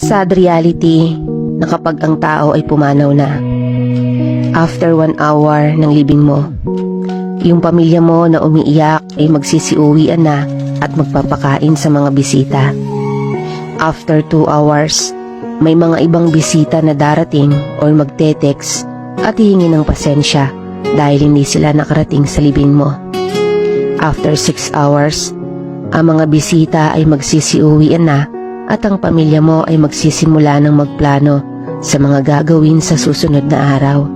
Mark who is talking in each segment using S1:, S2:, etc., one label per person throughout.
S1: Sad reality na kapag ang tao ay pumanaw na, after 1 hour ng libing mo, yung pamilya mo na umiiyak ay magsisiuwian na at magpapakain sa mga bisita. After 2 hours, may mga ibang bisita na darating o magte-text at hihingi ng pasensya dahil hindi sila nakarating sa libing mo. After 6 hours, ang mga bisita ay magsisiuwian na at ang pamilya mo ay magsisimula ng magplano sa mga gagawin sa susunod na araw.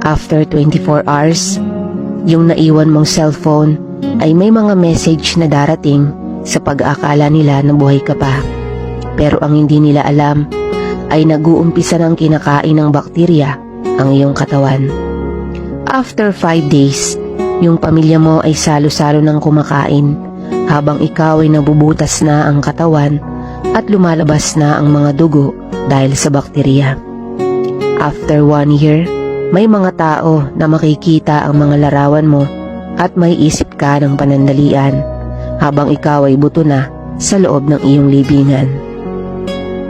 S1: After 24 hours, yung naiwan mong cellphone ay may mga message na darating sa pag-aakala nila na buhay ka pa. Pero ang hindi nila alam ay nag-uumpisa ng kinakain ng bakterya ang iyong katawan. After 5 days, yung pamilya mo ay salo-salo ng kumakain habang ikaw ay nabubutas na ang katawan at lumalabas na ang mga dugo dahil sa bakterya. After 1 year, may mga tao na makikita ang mga larawan mo at may isip ka ng panandalian habang ikaw ay buto na sa loob ng iyong libingan.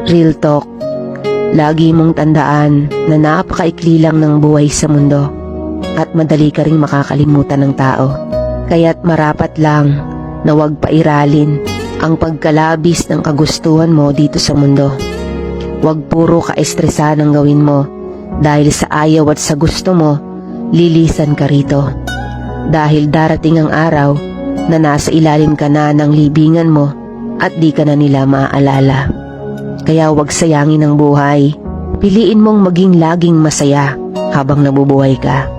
S1: Real talk, lagi mong tandaan na napakaikli lang ng buhay sa mundo at madali ka ring makakalimutan ng tao. Kaya't marapat lang na huwag pairalin ang pagkalabis ng kagustuhan mo dito sa mundo. Huwag puro ka-estresan ang gawin mo dahil sa ayaw at sa gusto mo, lilisan ka rito. Dahil darating ang araw na nasa ilalim ka na ng libingan mo at di ka na nila maaalala. Kaya huwag sayangin ang buhay. Piliin mong maging laging masaya habang nabubuhay ka.